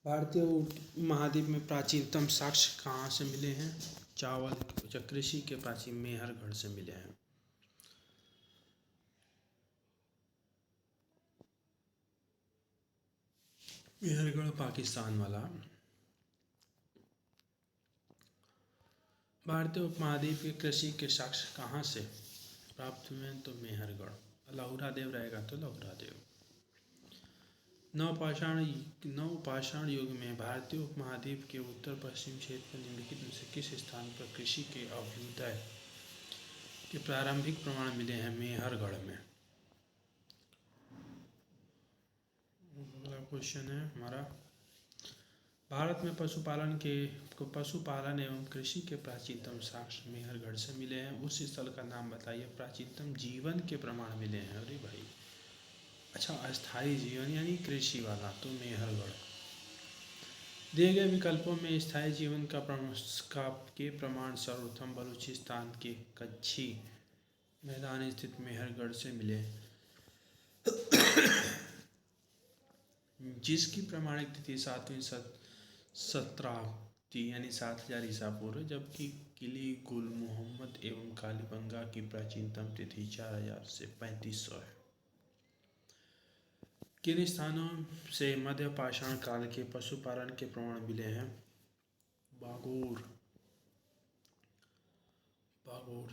भारतीय महाद्वीप में प्राचीनतम साक्ष्य कहाँ से मिले हैं? चावल कृषि के प्राचीन मेहरगढ़ से मिले हैं। मेहरगढ़ पाकिस्तान वाला। भारतीय उपमहाद्वीप के कृषि के साक्ष्य कहाँ से प्राप्त हुए हैं? तो मेहरगढ़। लहुरा देव रहेगा तो लहुरा देव। नवपाषाण युग में भारतीय उपमहाद्वीप के उत्तर पश्चिम क्षेत्र में निम्नलिखित में से किस स्थान पर कृषि के अभ्युदय के प्रारंभिक प्रमाण मिले हैं? मेहरगढ़ में। अगला क्वेश्चन है हमारा, भारत में पशुपालन एवं कृषि के प्राचीनतम साक्ष्य मेहरगढ़ से मिले हैं। उस स्थल का नाम बताइए। प्राचीनतम जीवन के प्रमाण मिले हैं। अरे भाई, अच्छा, अस्थायी जीवन यानी कृषि वाला तो मेहरगढ़। दिए गए विकल्पों में स्थायी जीवन के प्रमाण सर्वप्रथम बलूचिस्तान के कच्छी मैदान स्थित मेहरगढ़ से मिले, जिसकी प्रमाणिक तिथि 7वीं शताब्दी यानी 7000 ईसा पूर्व, जबकि किली गुल मोहम्मद एवं कालीबंगा की प्राचीनतम तिथि 4000 से 3500 है। किन स्थानों से मध्य पाषाण काल के पशुपालन के प्रमाण मिले हैं? बागोर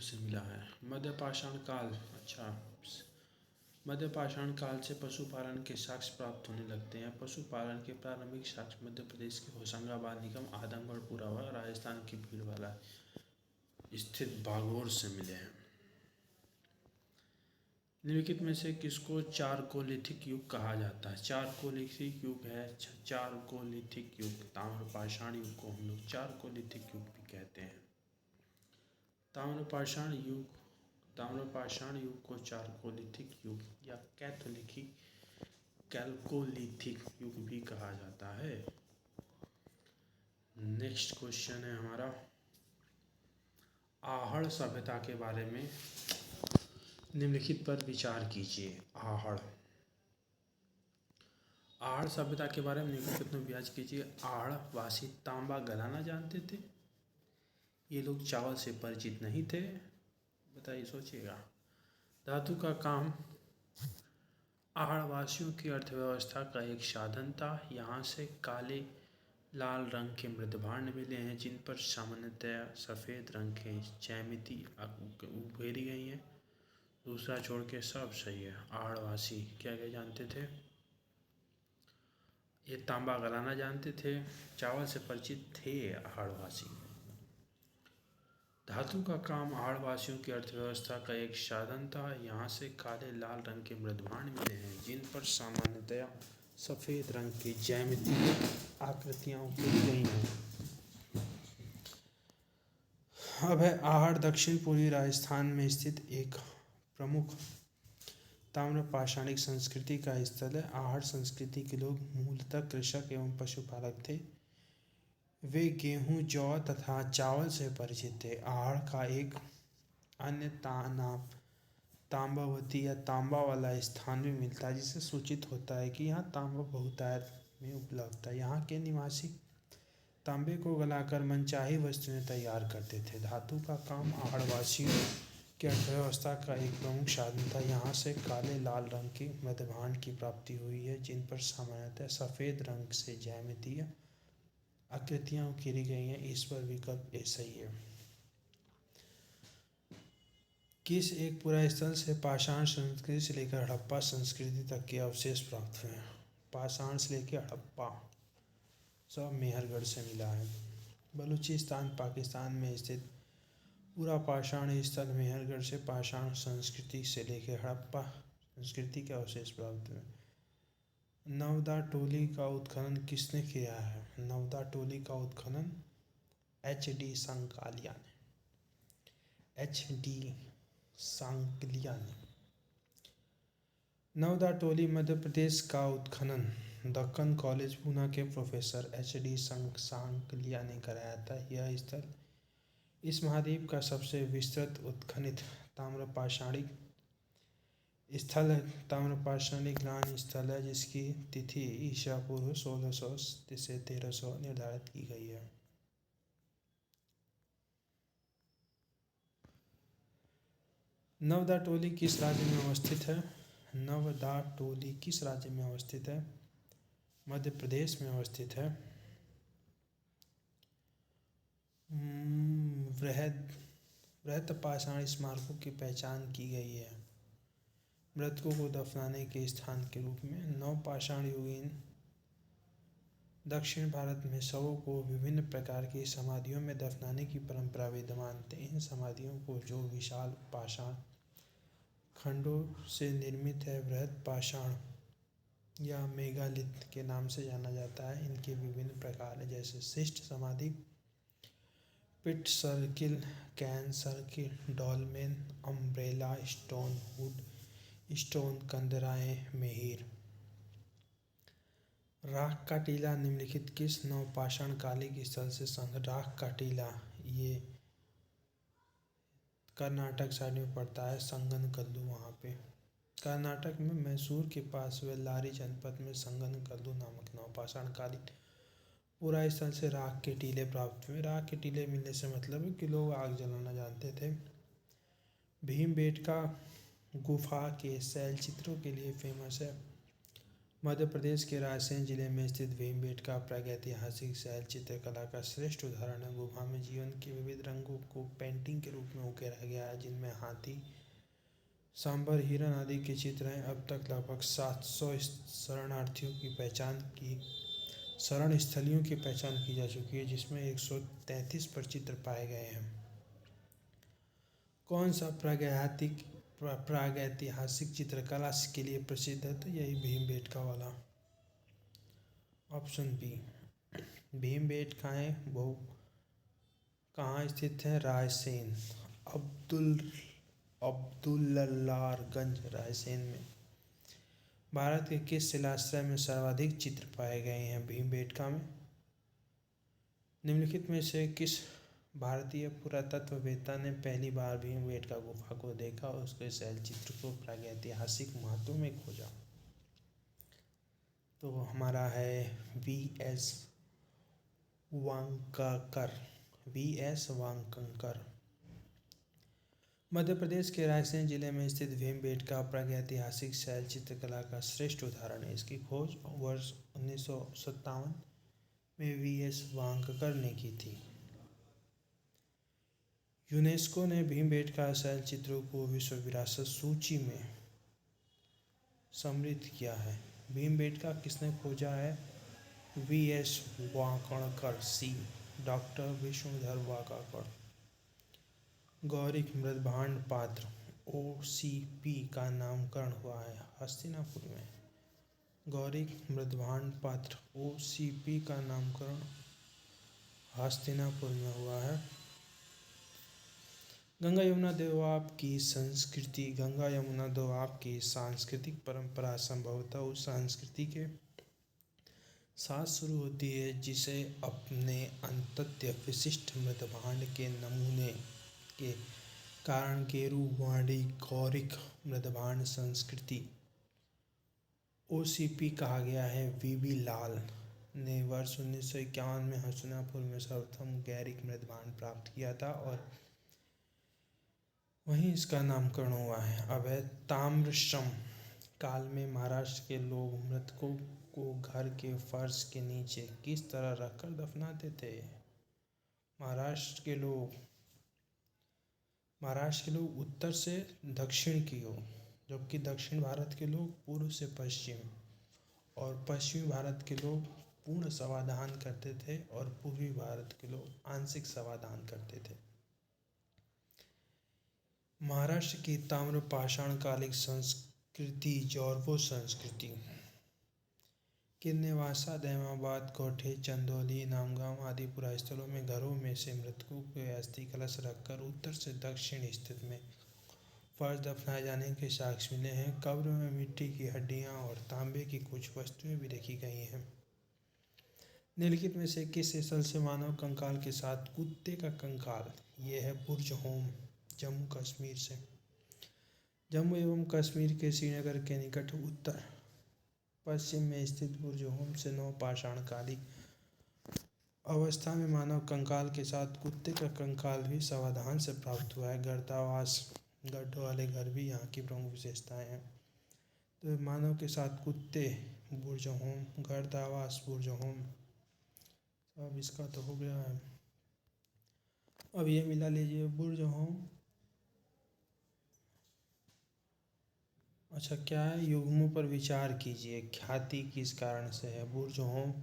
से मिला है। मध्य पाषाण काल, अच्छा, मध्य पाषाण काल से पशुपालन के साक्ष्य प्राप्त होने लगते हैं। पशुपालन के प्रारंभिक साक्ष्य मध्य प्रदेश के होशंगाबाद निगम, आदमगढ़, पुरावा, राजस्थान की भीलवाड़ा स्थित बागोर से मिले हैं। निम्नलिखित में से किसको चारकोलिथिक युग कहा जाता है? चारकोलिथिक युग है चारकोलिथिक युग। ताम्रपाषाण युग को हम लोग चारकोलिथिक युग भी कहते हैं। ताम्रपाषाण युग को चारकोलिथिक युग या कैल्कोलिथिक युग भी कहा जाता है। नेक्स्ट क्वेश्चन है हमारा, आहड़ सभ्यता के बारे में निम्नलिखित पर विचार कीजिए। आहड़ सभ्यता के बारे में निम्नलिखित में विचार कीजिए। आहड़ वासी तांबा गलाना जानते थे। ये लोग चावल से परिचित नहीं थे। बताइए, सोचिएगा। धातु का काम आहड़ वासियों की अर्थव्यवस्था का एक साधन था। यहाँ से काले लाल रंग के मृदभांड मिले हैं, जिन पर सामान्यतया सफ़ेद रंग के ज्यामिति उभेरी गई हैं। दूसरा छोड़ के सब सही है। आहड़ वासी क्या क्या जानते थे? ये तांबा गलाना जानते थे, चावल से परिचित थे आहड़ वासी। धातु का काम आहड़ वासियों की अर्थव्यवस्था का एक साधन था। यहाँ से काले लाल रंग के मृदभांड मिले हैं, जिन पर सामान्यतया सफ़ेद रंग की ज्यामितीय आकृतियाँ उकेरी गई हैं। अब है आहड़ दक्षिण पूर्वी राजस्थान में स्थित एक प्रमुख ताम्रपाषाणिक संस्कृति का स्थल है। आहड़ संस्कृति के लोग मूलतः कृषक एवं पशुपालक थे। वे गेहूँ, जौ तथा चावल से परिचित थे। आहड़ का एक अन्य नाम ताम्बावती या तांबा वाला स्थान भी मिलता है, जिससे सूचित होता है कि यहाँ तांबा बहुतायत में उपलब्ध है। यहाँ के निवासी तांबे को गलाकर मनचाही वस्तुएं तैयार करते थे। धातु का काम आहड़वासियों की अर्थव्यवस्था का एक प्रमुख साधन था। यहाँ से काले लाल रंग की मृदभांड की प्राप्ति हुई है, जिन पर सामान्यतः सफ़ेद रंग से ज्यामितीय आकृतियाँ उकेरी गई हैं। इस पर विकल्प ए सही है। किस एक पुरा स्थल से पाषाण संस्कृति से लेकर हड़प्पा संस्कृति तक के अवशेष प्राप्त हुए हैं? पाषाण से लेकर हड़प्पा सब मेहरगढ़ से मिला है। बलूचिस्तान पाकिस्तान में स्थित पूरा पाषाण स्थल मेहरगढ़ से पाषाण संस्कृति से लेकर हड़प्पा संस्कृति के अवशेष प्राप्त हुए। नवदा टोली का उत्खनन किसने किया है? नवदा टोली का उत्खनन HD सांकलिया ने। HD सांकलिया ने। नवदा टोली मध्य प्रदेश का उत्खनन दक्कन कॉलेज पूना के प्रोफेसर HD सांकलिया ने कराया था। यह स्थल इस महाद्वीप का सबसे विस्तृत उत्खनित ताम्रपाषाणिक स्थल है। ताम्रपाषाणिक ग्रहण स्थल है, जिसकी तिथि ईसा पूर्व 1600 से 1300 निर्धारित की गई है। नवदा टोली किस राज्य में अवस्थित है? नवदा टोली किस राज्य में अवस्थित है? मध्य प्रदेश में अवस्थित है। बृहत पाषाण स्मारकों की पहचान की गई है। मृतकों को दफनाने के स्थान के रूप में नवपाषाण युगीन दक्षिण भारत में शवों को विभिन्न प्रकार की समाधियों में दफनाने की परंपरा विद्यमान थी। इन समाधियों को जो विशाल पाषाण खंडों से निर्मित है, बृहत पाषाण या मेगालिथ के नाम से जाना जाता है। इनके विभिन्न प्रकार हैं, जैसे शिष्ट समाधि, pit circle, cairn circle, dolmen, umbrella stone, wood stone, कंदराएं, मेहिर। राख का टीला निम्नलिखित किस नवपाषाण कालिक स्थल से राख का टीला ये कर्नाटक साइड में पड़ता है, संगनकल्लू वहाँ पे। कर्नाटक में मैसूर के पास वेल्लारी जनपद में संगनकल्लू नामक नवपाषाण कालीन पूरा स्थल से राख के टीले प्राप्त हुए। राख के टीले मिलने से मतलब है कि लोग आग जलाना जानते थे। भीमबेटका गुफा के शैल चित्रों के लिए फेमस है। मध्य प्रदेश के रायसेन जिले में स्थित भीमबेटका प्रागैतिहासिक शैल चित्रकला का श्रेष्ठ उदाहरण है। गुफा में जीवन के विविध रंगों को पेंटिंग के रूप में उकेरा गया है, जिनमें हाथी, सांबर, हिरण आदि के चित्र हैं। अब तक लगभग 700 शरण स्थलियों की पहचान की जा चुकी है, जिसमें 133 पर चित्र पाए गए हैं। कौन सा प्रागैतिहासिक चित्रकला के लिए प्रसिद्ध है? तो यही भीमबेटका वाला, ऑप्शन बी। भीमबेटकाएँ कहाँ स्थित है? रायसेन, अब्दुल्लारगंज, रायसेन में। भारत के किस शिलाश्रय में सर्वाधिक चित्र पाए गए हैं? भीमबेटका में। निम्नलिखित में से किस भारतीय पुरातत्ववेत्ता ने पहली बार भीमबेटका गुफा को देखा और उसके शैल चित्र को प्रागैतिहासिक महत्व में खोजा? तो हमारा है V.S. वांकणकर। मध्य प्रदेश के रायसेन जिले में स्थित भीमबेटका प्रागैतिहासिक शैल चित्रकला का श्रेष्ठ उदाहरण है। इसकी खोज वर्ष 1957 में V.S. वांकणकर ने की थी। यूनेस्को ने भीमबेटका शैल चित्रों को विश्व विरासत सूची में सम्मिलित किया है। भीमबेटका किसने खोजा है? V.S. वांकणकर, सी। डॉक्टर विष्णुधर वाकाकर। गौरिक मृदभांड पात्र OCP का नामकरण हुआ है हस्तिनापुर में। गौरिक मृदभांड पात्र OCP का नामकरण हस्तिनापुर में हुआ है। गंगा यमुना दोआब की संस्कृति। गंगा यमुना दोआब की सांस्कृतिक परंपरा संभवतः उस संस्कृति के साथ शुरू होती है जिसे अपने अत्यंत विशिष्ट मृदभांड के नमूने के कारण गेरुवाड़ी गौरिक मृदभांड संस्कृति OCP कहा गया है। VB लाल ने वर्ष 1951 में हस्तिनापुर में सर्वप्रथम गैरिक मृदभांड प्राप्त किया था और वहीं इसका नामकरण हुआ है। अवैध ताम्रश्रम काल में महाराष्ट्र के लोग मृतकों को घर के फर्श के नीचे किस तरह रखकर दफनाते थे? महाराष्ट्र के लोग उत्तर से दक्षिण की ओर, जबकि दक्षिण भारत के लोग पूर्व से पश्चिम और पश्चिमी भारत के लोग पूर्ण समाधान करते थे और पूर्वी भारत के लोग आंशिक समाधान करते थे। महाराष्ट्र की ताम्र पाषाणकालिक संस्कृति जौरवो संस्कृति किन्नेवासा, दैमाबाद, कोठे, चंदौली, नामगांव आदि पुरा स्थलों में घरों में से मृतकों के अस्थि कलश रखकर उत्तर से दक्षिण स्थित में फर्श दफनाए जाने के साक्ष्य मिले हैं। कब्र में मिट्टी की हड्डियां और तांबे की कुछ वस्तुएं भी रखी गई हैं। निम्नलिखित में से किस स्थल से मानव कंकाल के साथ कुत्ते का कंकाल? ये है बुर्ज होम, जम्मू कश्मीर से। जम्मू एवं कश्मीर के श्रीनगर के निकट उत्तर पश्चिम में स्थित बुर्ज होम से नवपाषाणकालीन अवस्था में मानव कंकाल के साथ कुत्ते का कंकाल भी सावधान से प्राप्त हुआ है। गर्दावास, गड्ढों वाले घर भी यहाँ की प्रमुख विशेषताएं हैं। तो मानव के साथ कुत्ते, बुर्ज होम, गर्दावास, बुर्ज होम, अब इसका तो हो गया है। अब ये मिला लीजिए बुर्ज होम। अच्छा, क्या है? युग्मों पर विचार कीजिए। ख्याति किस कारण से है? बुर्ज होम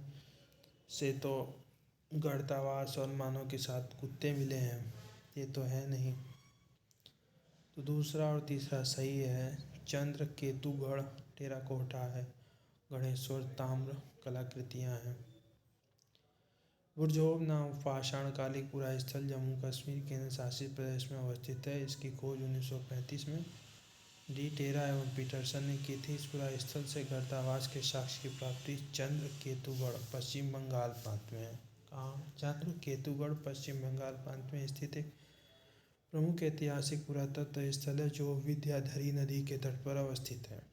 से तो गर्दावास और मानव के साथ कुत्ते मिले हैं, ये तो है नहीं। तो दूसरा और तीसरा सही है। चंद्र केतुगढ़ टेराकोटा है। गणेश्वर ताम्र कलाकृतियाँ हैं। बुर्ज होम नवपाषाणकालिक पुरा स्थल जम्मू कश्मीर केंद्र शासित प्रदेश में अवस्थित है। इसकी खोज 1935 में डी टेरा एवं पीटरसन ने की थी। इस पुरा स्थल से गर्दावास के साक्ष्य की प्राप्ति चंद्र केतुगढ़ पश्चिम बंगाल प्रांत में है। कहाँ? चंद्र केतुगढ़ पश्चिम बंगाल प्रांत में स्थित एक प्रमुख ऐतिहासिक पुरातत्व स्थल है जो विद्याधरी नदी के तट पर अवस्थित है।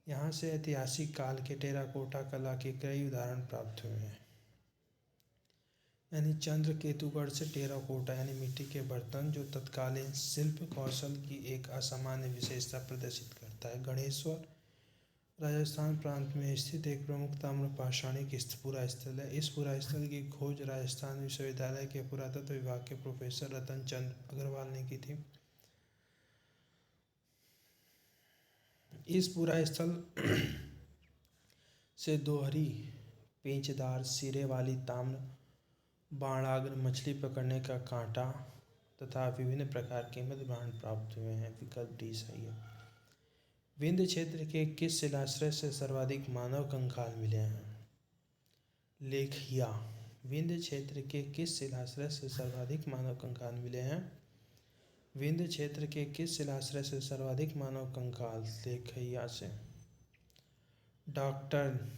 यहाँ से ऐतिहासिक काल के टेराकोटा कला के कई उदाहरण प्राप्त हुए हैं। यानी चंद्र केतुगढ़ से टेराकोटा यानी मिट्टी के बर्तन, जो तत्कालीन शिल्प कौशल की एक असामान्य विशेषता प्रदर्शित करता है। गणेश्वर राजस्थान प्रांत में स्थित एक प्रमुख ताम्रपाषाणिक पुरा स्थल है। इस पुरा स्थल की खोज राजस्थान विश्वविद्यालय के पुरातत्व विभाग के प्रोफेसर रतन चंद्र अग्रवाल ने की थी। इस पुरा स्थल से दोहरी पेंचदार सिरे वाली ताम्र बाणाग्र, मछली पकड़ने का कांटा तथा विभिन्न प्रकार के मृदभांड प्राप्त हुए हैं। विकल्प डी सही है। विंध्य क्षेत्र के किस शिलाश्रय से सर्वाधिक मानव कंकाल मिले हैं? लेखिया। विंध्य क्षेत्र के किस शिलाश्रय से सर्वाधिक मानव कंकाल मिले हैं? विंध्य क्षेत्र के किस शिलाश्रय से सर्वाधिक मानव कंकाल? लेखिया से। Doctor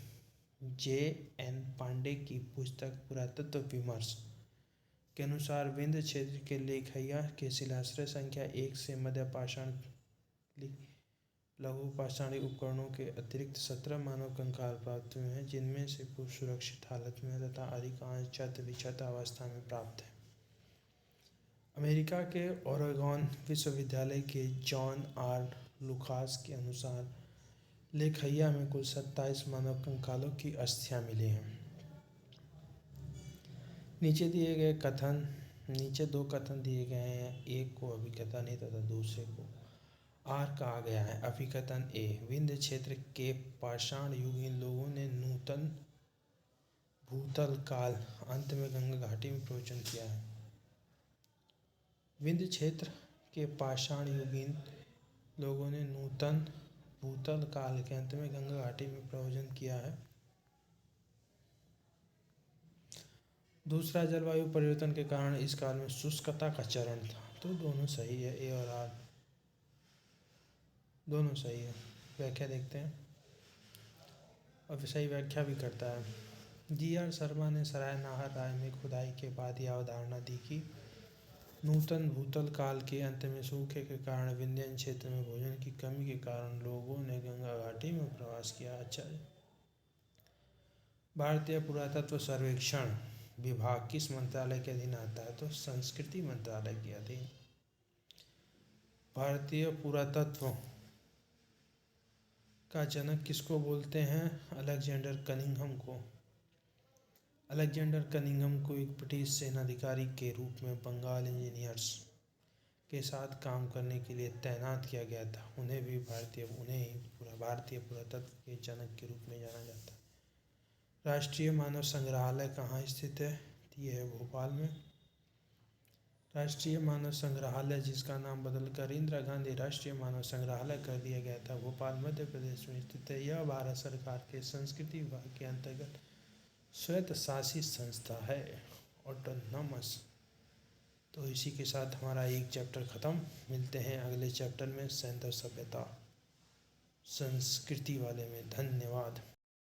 JN. पांडे की पुस्तक पुरातत्व विमर्श के अनुसार विंध्य क्षेत्र के लेखैया के शिलाश्रय संख्या 1 से मध्य पाषाण लघु पाषाणिक उपकरणों के अतिरिक्त 17 मानव कंकाल प्राप्त हुए हैं, जिनमें से कुछ सुरक्षित हालत में तथा अधिकांश क्षत विक्षत अवस्था में प्राप्त है। अमेरिका के ओरेगॉन विश्वविद्यालय के जॉन आर. लुकास के अनुसार लेखैया में कुल 27 मानव कंकालों की अस्थियां मिली हैं। नीचे दो कथन दिए गए हैं। एक को अभिकथन ए तथा दूसरे को आर कहा गया है। अभिकथन ए, विंध्य क्षेत्र के पाषाण युगीन लोगों ने नूतन भूतल काल अंत में गंगा घाटी में प्रवचन किया है। विंध्य क्षेत्र के पाषाण युगीन लोगों ने नूतन भूतल काल के अंत में गंगा घाटी में प्रवचन किया है। दूसरा, जलवायु परिवर्तन के कारण इस काल में शुष्कता का चरण था। तो दोनों सही है, ए और आर दोनों सही है। व्याख्या देखते हैं, और सही व्याख्या भी करता है। जी.आर. शर्मा ने सराय नाहर राय में खुदाई के बाद यह अवधारणा दी कि नूतन भूतल काल के अंत में सूखे के कारण विंध्य क्षेत्र में भोजन की कमी के कारण लोगों ने गंगा घाटी में प्रवास किया। अच्छा, भारतीय पुरातत्व सर्वेक्षण विभाग किस मंत्रालय के अधीन आता है? तो संस्कृति मंत्रालय के अधीन। भारतीय पुरातत्व का जनक किसको बोलते हैं? अलेक्जेंडर कनिंघम को। अलेक्जेंडर कनिंघम को एक ब्रिटिश सेनाधिकारी के रूप में बंगाल इंजीनियर्स के साथ काम करने के लिए तैनात किया गया था। उन्हें भारतीय पुरातत्व के जनक के रूप में जाना जाता है। राष्ट्रीय मानव संग्रहालय कहाँ स्थित है? ये है भोपाल में। राष्ट्रीय मानव संग्रहालय, जिसका नाम बदलकर इंदिरा गांधी राष्ट्रीय मानव संग्रहालय कर दिया गया था, भोपाल मध्य प्रदेश में स्थित है। यह भारत सरकार के संस्कृति विभाग के अंतर्गत स्वायत्तशासित संस्था है, ऑटोनॉमस। तो इसी के साथ हमारा एक चैप्टर ख़त्म। मिलते हैं अगले चैप्टर में, सैंधव सभ्यता संस्कृति वाले में। धन्यवाद।